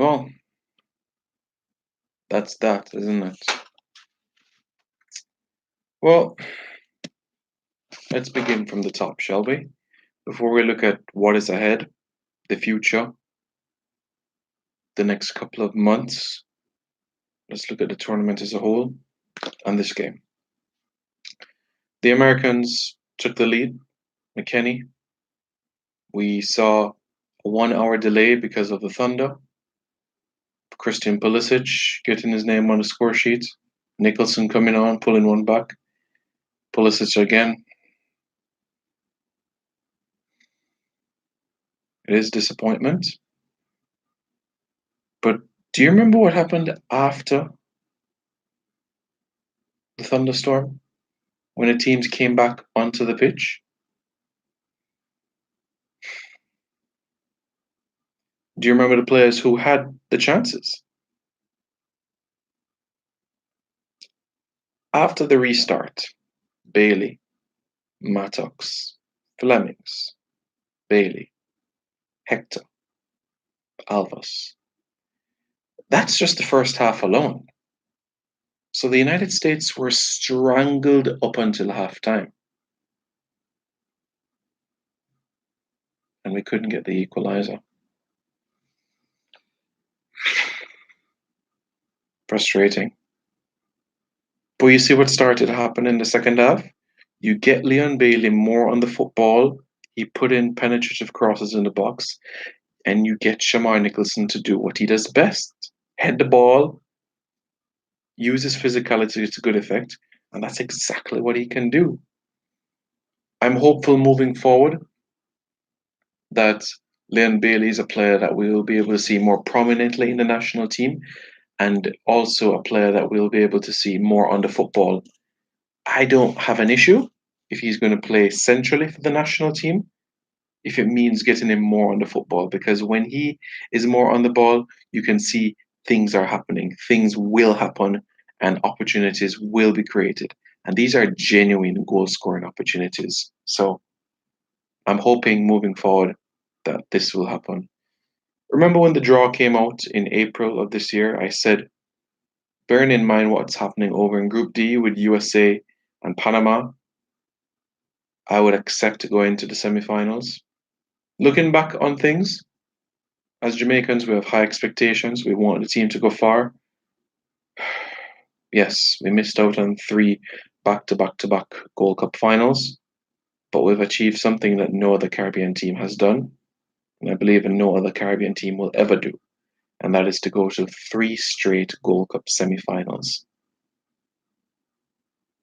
Well, that's that, isn't it? Well, let's begin from the top, shall we? Before we look at what is ahead, the future, the next couple of months, let's look at the tournament as a whole and this game. The Americans took the lead. McKenny. We saw a 1 hour delay because of the Thunder. Christian Pulisic getting his name on the score sheet. Nicholson coming on, pulling one back. Pulisic again. It is disappointment. But do you remember what happened after the thunderstorm? When the teams came back onto the pitch? Do you remember the players who had the chances? After the restart, Bailey, Mattox, Flemings, Bailey, Hector, Alvas. That's just the first half alone. So the United States were strangled up until halftime. And we couldn't get the equalizer. Frustrating. But you see what started to happen in the second half? You get Leon Bailey more on the football. He put in penetrative crosses in the box. And you get Shamar Nicholson to do what he does best. Head the ball, use his physicality to good effect. And that's exactly what he can do. I'm hopeful moving forward that Leon Bailey is a player that we will be able to see more prominently in the national team and also a player that we'll be able to see more on the football. I don't have an issue if he's going to play centrally for the national team, if it means getting him more on the football, because when he is more on the ball, you can see things are happening, things will happen, and opportunities will be created. And these are genuine goal scoring opportunities. So I'm hoping moving forward that this will happen. Remember when the draw came out in April of this year? I said, bearing in mind what's happening over in Group D with USA and Panama, I would accept going to the semifinals. Looking back on things, as Jamaicans, we have high expectations. We want the team to go far. Yes, we missed out on 3 back-to-back-to-back Gold Cup finals, but we've achieved something that no other Caribbean team has done, and I believe in no other Caribbean team will ever do, and that is to go to 3 straight Gold Cup semi-finals.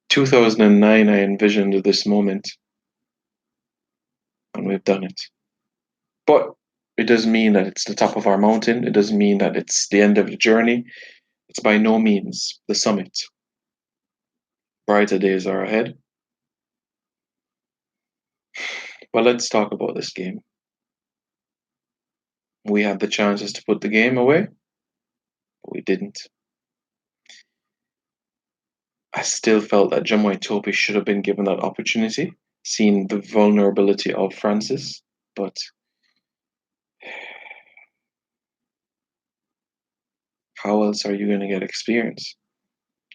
2009, I envisioned this moment, and we've done it. But it doesn't mean that it's the top of our mountain. It doesn't mean that it's the end of the journey. It's by no means the summit. Brighter days are ahead. But let's talk about this game. We had the chances to put the game away, but we didn't. I still felt that Jamoi Topi should have been given that opportunity, seeing the vulnerability of Francis, but how else are you going to get experience?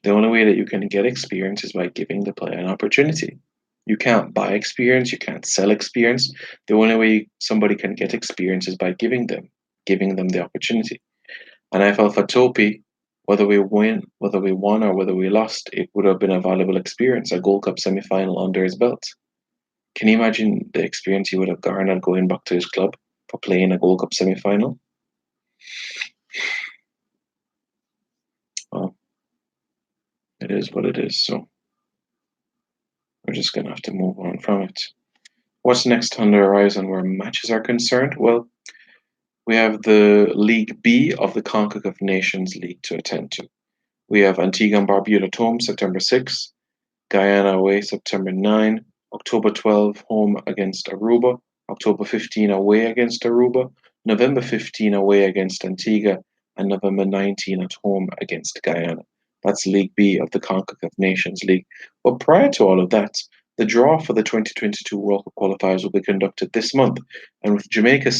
The only way that you can get experience is by giving the player an opportunity. You can't buy experience, you can't sell experience. The only way somebody can get experience is by giving them the opportunity. And I felt for Topi, whether we won or whether we lost, it would have been a valuable experience, a Gold Cup semi-final under his belt. Can you imagine the experience he would have garnered going back to his club for playing a Gold Cup semi-final? Well, it is what it is, so we're just going to have to move on from it. What's next on the horizon where matches are concerned? Well, we have the League B of the CONCACAF Nations League to attend to. We have Antigua and Barbuda at home September 6, Guyana away September 9, October 12 home against Aruba, October 15 away against Aruba, November 15 away against Antigua, and November 19 at home against Guyana. That's League B of the CONCACAF Nations League. But prior to all of that, the draw for the 2022 World Cup qualifiers will be conducted this month, and with Jamaica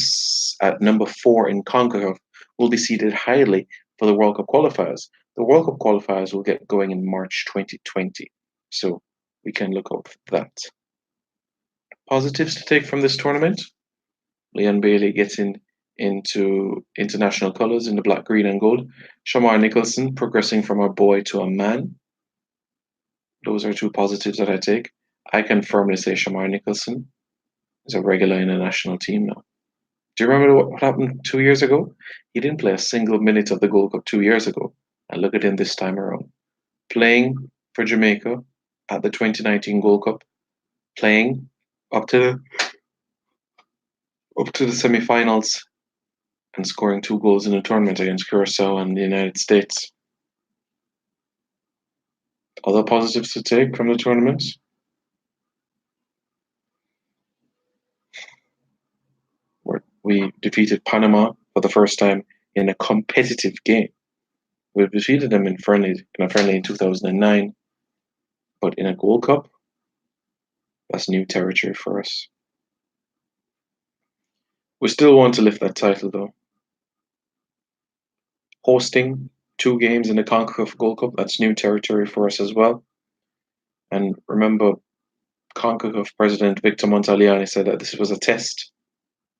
at number 4 in CONCACAF, will be seeded highly for the World Cup qualifiers. The World Cup qualifiers will get going in March 2020, so we can look out for that. Positives to take from this tournament: Leon Bailey gets into international colours in the black, green, and gold. Shamar Nicholson progressing from a boy to a man. Those are two positives that I take. I can firmly say Shamar Nicholson is a regular in the national team now. Do you remember what happened 2 years ago? He didn't play a single minute of the Gold Cup 2 years ago. And look at him this time around. Playing for Jamaica at the 2019 Gold Cup, playing up to the semi-finals and scoring 2 goals in a tournament against Curacao and the United States. Other positives to take from the tournament? We defeated Panama for the first time in a competitive game. We defeated them in a friendly in 2009, but in a Gold Cup, that's new territory for us. We still want to lift that title though. Hosting 2 games in the CONCACAF Gold Cup, that's new territory for us as well. And remember, CONCACAF President Victor Montaliani said that this was a test.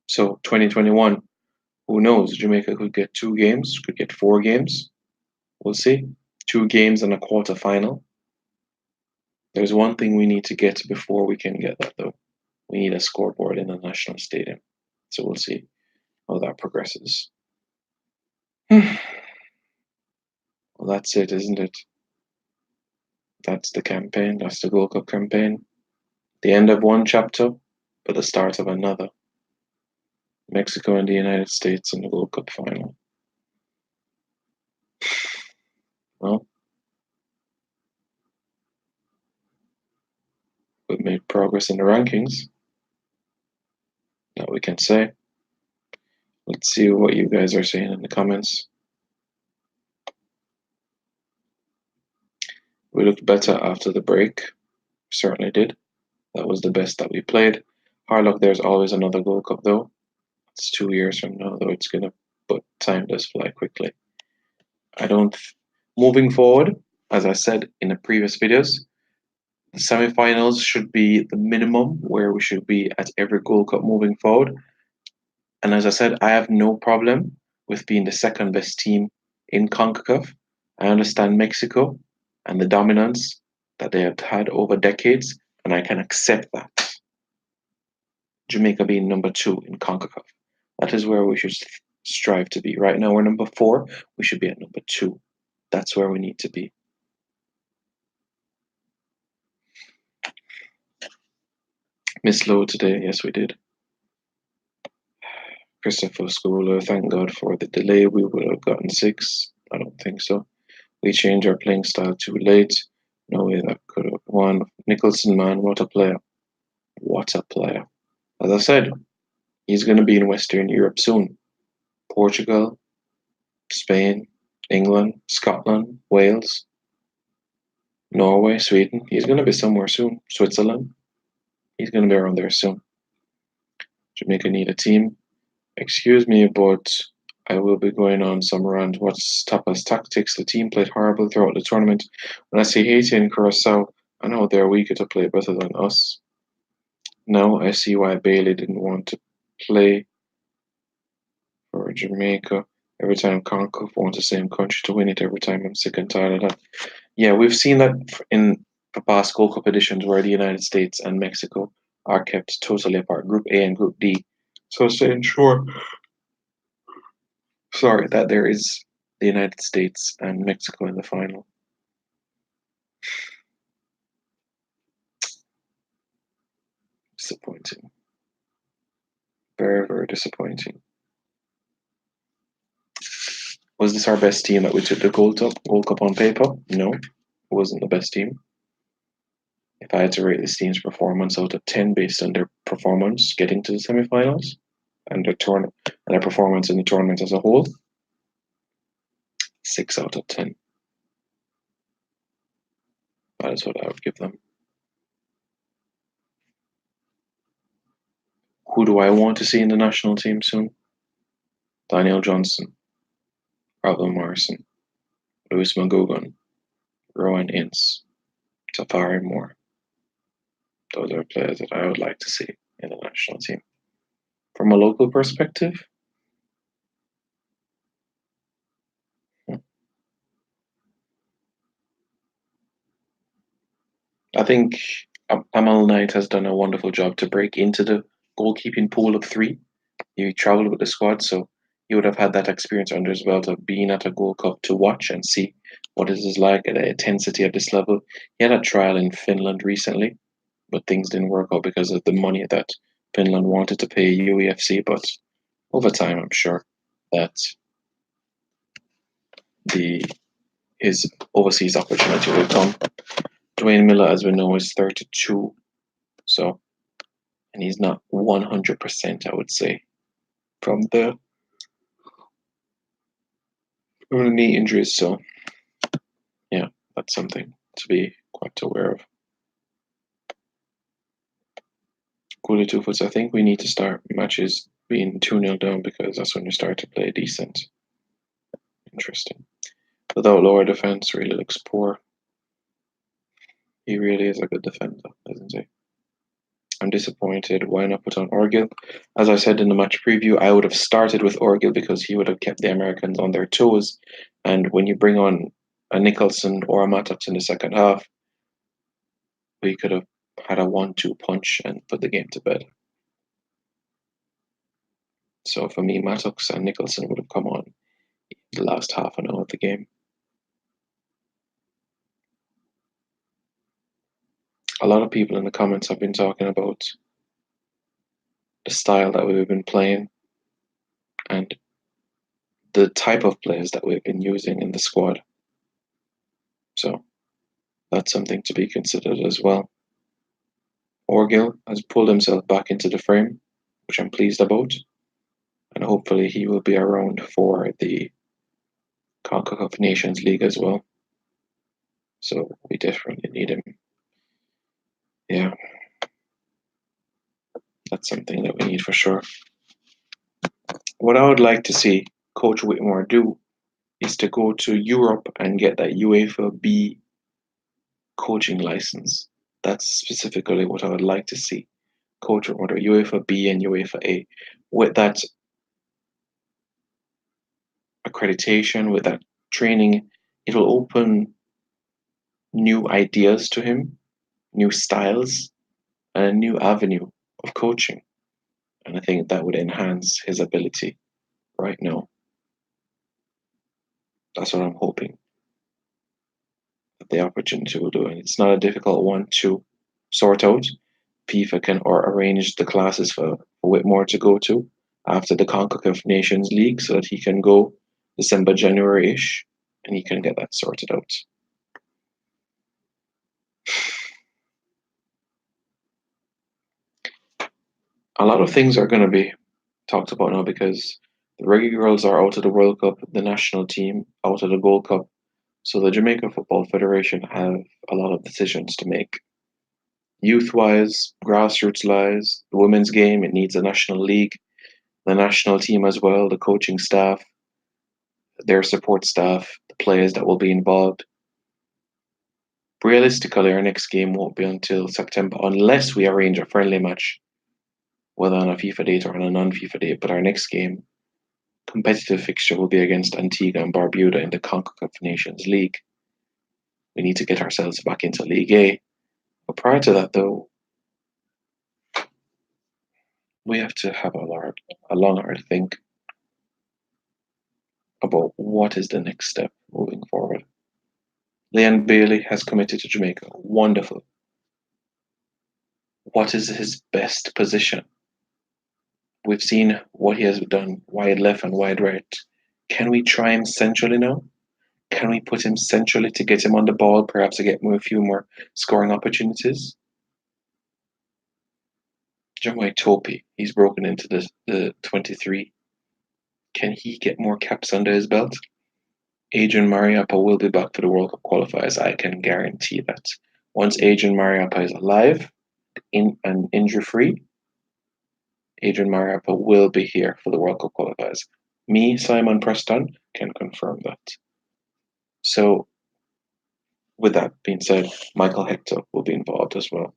So 2021, who knows? Jamaica could get 2 games, could get 4 games. We'll see. 2 games and a quarter final. There's one thing we need to get before we can get that though. We need a scoreboard in the national stadium. So we'll see how that progresses. Well, that's it, isn't it? That's the campaign. That's the Gold Cup campaign. The end of one chapter, but the start of another. Mexico and the United States in the Gold Cup final. Well, we've made progress in the rankings. That we can say. Let's see what you guys are saying in the comments. We looked better after the break. Certainly did. That was the best that we played. Hard luck, there's always another Gold Cup though. It's 2 years from now though, but time does fly quickly. Moving forward, as I said in the previous videos, the semi-finals should be the minimum where we should be at every Gold Cup moving forward. And as I said, I have no problem with being the second best team in CONCACAF. I understand Mexico and the dominance that they have had over decades, and I can accept that. Jamaica being number 2 in CONCACAF. That is where we should strive to be. Right now we're number 4. We should be at number 2. That's where we need to be. Miss Lowe today, yes we did. Christopher Schooler, thank God for the delay. We would have gotten 6. I don't think so. We changed our playing style too late. No way that could have won. Nicholson, man, what a player. What a player. As I said, he's going to be in Western Europe soon. Portugal, Spain, England, Scotland, Wales, Norway, Sweden. He's going to be somewhere soon. Switzerland. He's going to be around there soon. Jamaica need a team. Excuse me, but I will be going on some rant. What's Tapa's tactics? The team played horrible throughout the tournament. When I see Haiti and Curacao, I know they're weaker to play better than us. Now I see why Bailey didn't want to play for Jamaica. Every time CONCACAF wants the same country to win it every time. I'm sick and tired of that. Yeah, we've seen that in the past Gold Cup editions where the United States and Mexico are kept totally apart. Group A and Group D. So to ensure that there is the United States and Mexico in the final. Disappointing. Very, very disappointing. Was this our best team that we took the Gold Cup on paper? No, it wasn't the best team. If I had to rate this team's performance out of 10 based on their performance getting to the semifinals and their performance in the tournament as a whole, 6 out of 10. That is what I would give them. Who do I want to see in the national team soon? Daniel Johnson. Robin Morrison, Lewis McGugan, Rowan Ince, Tafari Moore. Those are players that I would like to see in the national team. From a local perspective, I think Amal Knight has done a wonderful job to break into the goalkeeping pool of three. He traveled with the squad, so he would have had that experience under his belt of being at a Gold Cup to watch and see what it is like at the intensity at this level. He had a trial in Finland recently, but things didn't work out because of the money that Finland wanted to pay UEFC. But over time, I'm sure that the his overseas opportunity will come. Dwayne Miller, as we know, is 32, so and he's not 100%, I would say, from the knee injuries. So yeah, that's something to be quite aware of. Goalie two foots. I think we need to start matches being 2-0 down because that's when you start to play decent. Interesting. Without lower defense, really looks poor. He really is a good defender, isn't he? I'm disappointed. Why not put on Orgil? As I said in the match preview, I would have started with Orgil because he would have kept the Americans on their toes. And when you bring on a Nicholson or a Mattox in the second half, we could have had a 1-2 punch and put the game to bed. So for me, Mattox and Nicholson would have come on the last half an hour of the game. A lot of people in the comments have been talking about the style that we've been playing and the type of players that we've been using in the squad. So that's something to be considered as well. Orgil has pulled himself back into the frame, which I'm pleased about, and hopefully he will be around for the CONCACAF Nations League as well. So we definitely need him. Yeah, that's something that we need for sure. What I would like to see Coach Whitmore do is to go to Europe and get that UEFA B coaching license. That's specifically what I would like to see. Coach Whitmore, UEFA B and UEFA A. With that accreditation, with that training, it'll open new ideas to him, new styles, and a new avenue of coaching. And I think that would enhance his ability right now. That's what I'm hoping that the opportunity will do. And it's not a difficult one to sort out. FIFA can or arrange the classes for Whitmore to go to after the CONCACAF Nations League so that he can go December, January-ish, and he can get that sorted out. A lot of things are going to be talked about now because the Reggae Girls are out of the World Cup, the national team out of the Gold Cup. So the Jamaica Football Federation have a lot of decisions to make. Youth-wise, grassroots-wise, the women's game, it needs a national league, the national team as well, the coaching staff, their support staff, the players that will be involved. Realistically, our next game won't be until September unless we arrange a friendly match, whether on a FIFA date or on a non-FIFA date. But our next game, competitive fixture, will be against Antigua and Barbuda in the CONCACAF Nations League. We need to get ourselves back into League A. But prior to that, though, we have to have a long hard think about what is the next step moving forward. Leon Bailey has committed to Jamaica. Wonderful. What is his best position? We've seen what he has done wide left and wide right. Can we try him centrally now? Can we put him centrally to get him on the ball, perhaps to get a few more scoring opportunities? Jamai Topi, he's broken into the 23. Can he get more caps under his belt? Adrian Mariappa will be back for the World Cup qualifiers. I can guarantee that. Once Adrian Mariappa is alive and injury free, Adrian Mariappa will be here for the World Cup qualifiers. Me, Simon Preston, can confirm that. So, with that being said, Michael Hector will be involved as well.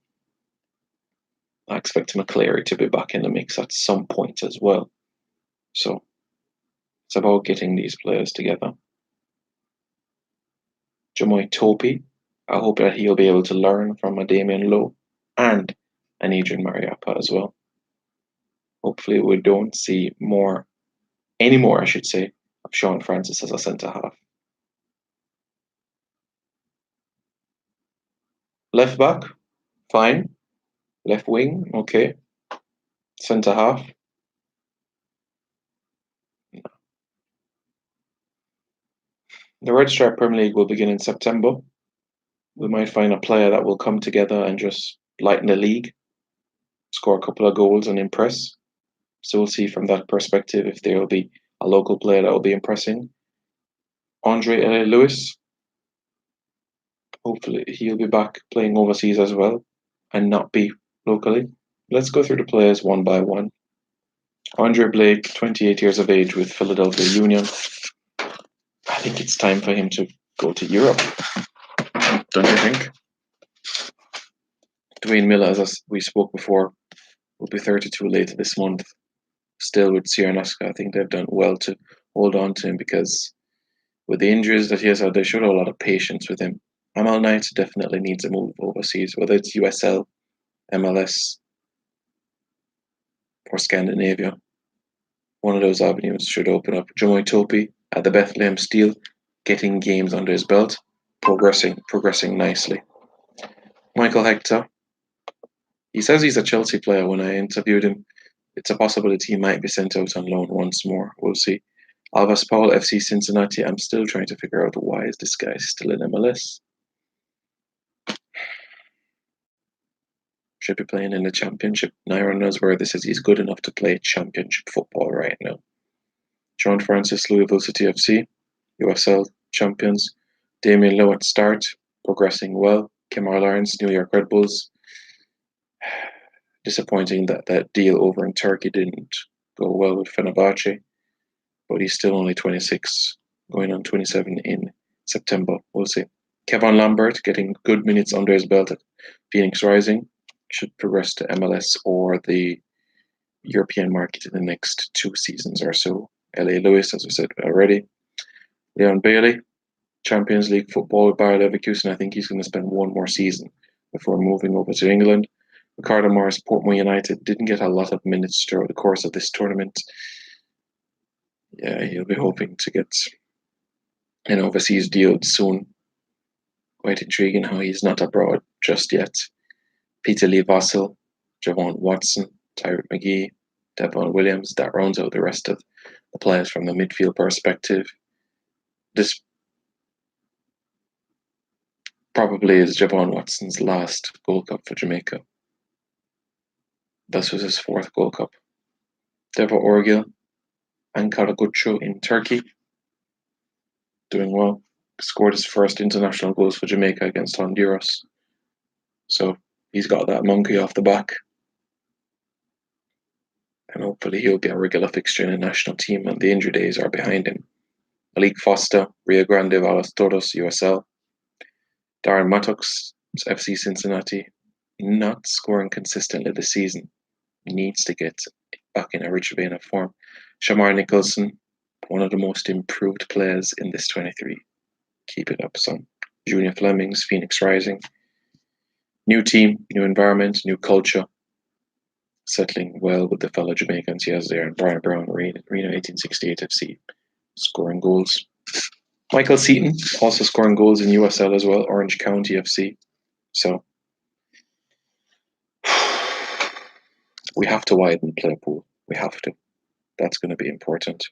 I expect McCleary to be back in the mix at some point as well. So, it's about getting these players together. Jamoy Topi, I hope that he'll be able to learn from a Damian Lowe and an Adrian Mariappa as well. Hopefully, we don't see any more, I should say, of Sean Francis as a centre half. Left back, fine. Left wing, okay. Centre half, the Red Stripe Premier League will begin in September. We might find a player that will come together and just lighten the league, score a couple of goals and impress. So we'll see from that perspective if there will be a local player that will be impressing. Andre Lewis, hopefully he'll be back playing overseas as well and not be locally. Let's go through the players one by one. Andre Blake, 28 years of age with Philadelphia Union. I think it's time for him to go to Europe. Don't you think? Dwayne Miller, as we spoke before, will be 32 later this month. Still with Sierra, I think they've done well to hold on to him because with the injuries that he has had, they showed a lot of patience with him. Amal Knight definitely needs a move overseas, whether it's USL, MLS, or Scandinavia. One of those avenues should open up. Jamoy Topi at the Bethlehem Steel, getting games under his belt, progressing nicely. Michael Hector, he says he's a Chelsea player. When I interviewed him, it's a possibility he might be sent out on loan once more. We'll see. Alvas Paul, FC Cincinnati. I'm still trying to figure out why is this guy still in MLS. Should be playing in the Championship. Nairo knows where this is. He's good enough to play Championship football right now. John Francis, Louisville City FC, USL champions. Damian Lowe at start, progressing well. Kemar Lawrence, New York Red Bulls. Disappointing that that deal over in Turkey didn't go well with Fenerbahce, but he's still only 26, going on 27 in September. We'll see. Kevin Lambert getting good minutes under his belt at Phoenix Rising. Should progress to MLS or the European market in the next 2 seasons or so. LA Lewis, as we said already. Leon Bailey, Champions League football with Bayer Leverkusen. I think he's going to spend one more season before moving over to England. Ricardo Morris, Portmore United, didn't get a lot of minutes throughout the course of this tournament. Yeah, he'll be hoping to get an overseas deal soon. Quite intriguing how he's not abroad just yet. Peter Lee Vassell, Javon Watson, Tyrick McGee, Devon Williams. That rounds out the rest of the players from the midfield perspective. This probably is Javon Watson's last Gold Cup for Jamaica. This was his 4th Gold Cup. Devo Orgil and Karagucho in Turkey. Doing well. Scored his first international goals for Jamaica against Honduras. So he's got that monkey off the back. And hopefully he'll be a regular fixture in the national team and the injury days are behind him. Malik Foster, Rio Grande Valos Toros, USL. Darren Mattox, FC Cincinnati, not scoring consistently this season. Needs to get back in a rich vein of form. Shamar Nicholson, one of the most improved players in this 23. Keep it up, son. Junior Flemings, Phoenix Rising. New team, new environment, new culture. Settling well with the fellow Jamaicans he has there. And Brian Brown, Reno 1868 FC, scoring goals. Michael Seaton, also scoring goals in USL as well. Orange County FC. So, we have to widen the player pool. We have to. That's going to be important.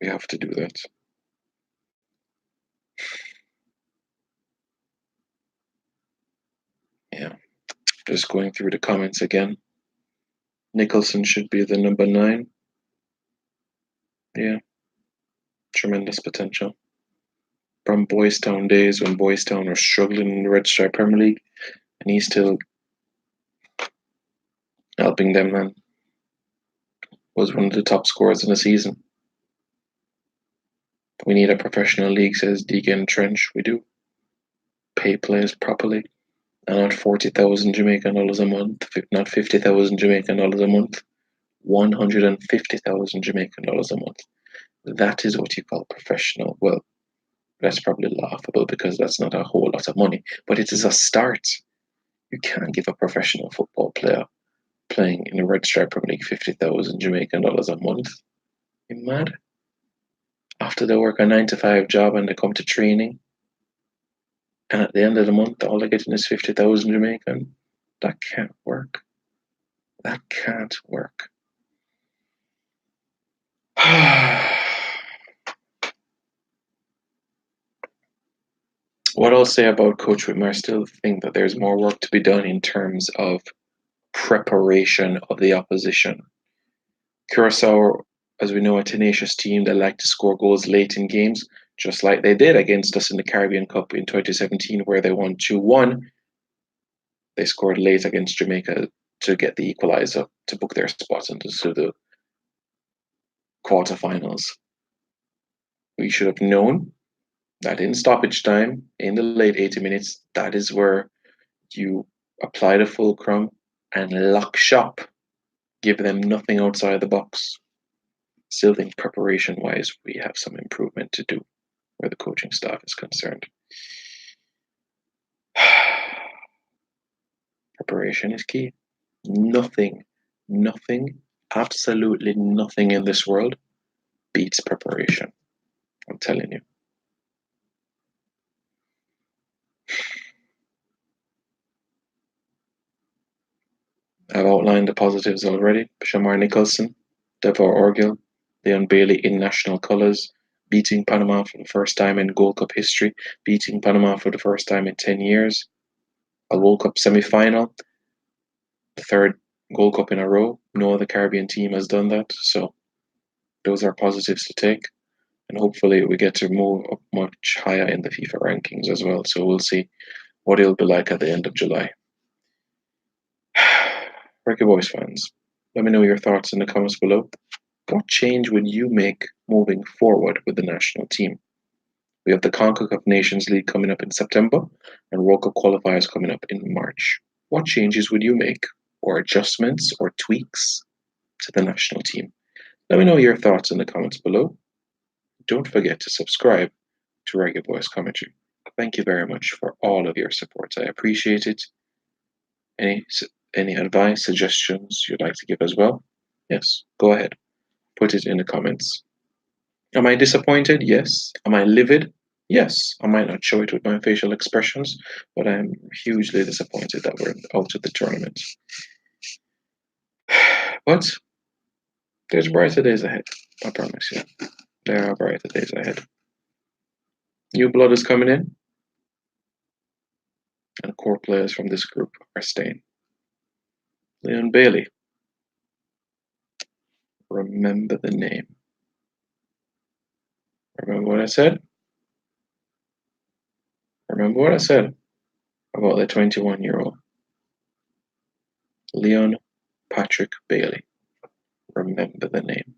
We have to do that. Yeah. Just going through the comments again. Nicholson should be the number 9. Yeah. Tremendous potential. From Boys Town days when Boys Town were struggling in the Red Stripe Premier League, and he's still helping them, man. was one of the top scorers in the season. We need a professional league, says Deegan Trench. We do. Pay players properly and not 40,000 Jamaican dollars a month, not 50,000 Jamaican dollars a month, 150,000 Jamaican dollars a month. That is what you call professional. Well, that's probably laughable because that's not a whole lot of money, but it is a start. You can't give a professional football player playing in the Red Stripe Premier League 50,000 Jamaican dollars a month. You mad? After they work a 9 to 5 job and they come to training, and at the end of the month, all they're getting is 50,000 Jamaican. That can't work. That can't work. What I'll say about Coach Whitmer, I still think that there's more work to be done in terms of preparation of the opposition. Curacao, as we know, a tenacious team that like to score goals late in games, just like they did against us in the Caribbean Cup in 2017, where they won 2-1. They scored late against Jamaica to get the equaliser to book their spot into the quarterfinals. We should have known that in stoppage time, in the late 80 minutes, that is where you apply the fulcrum and lock shop. Give them nothing outside the box. Still think preparation wise, we have some improvement to do where the coaching staff is concerned. Preparation is key. Nothing, absolutely nothing in this world beats preparation. I'm telling you. I've outlined the positives already. Shamar Nicholson, Devor Orgil, Leon Bailey in national colours, beating Panama for the first time in Gold Cup history, beating Panama for the first time in 10 years, a World Cup semi-final, the third Gold Cup in a row. No other Caribbean team has done that, so those are positives to take. And hopefully we get to move up much higher in the FIFA rankings as well. So we'll see what it'll be like at the end of July. Reggae Boys fans, let me know your thoughts in the comments below. What change would you make moving forward with the national team? We have the CONCACAF Nations League coming up in September and World Cup qualifiers coming up in March. What changes would you make, or adjustments or tweaks to the national team? Let me know your thoughts in the comments below. Don't forget to subscribe to Reggae Boys Commentary. Thank you very much for all of your support. I appreciate it. Any advice, suggestions you'd like to give as well? Yes, go ahead. Put it in the comments. Am I disappointed? Yes. Am I livid? Yes. I might not show it with my facial expressions, but I'm hugely disappointed that we're out of the tournament. But there's brighter days ahead. I promise you. There are brighter days ahead. New blood is coming in, and core players from this group are staying. Leon Bailey. Remember the name. Remember what I said? Remember what I said about the 21-year-old? Leon Patrick Bailey. Remember the name.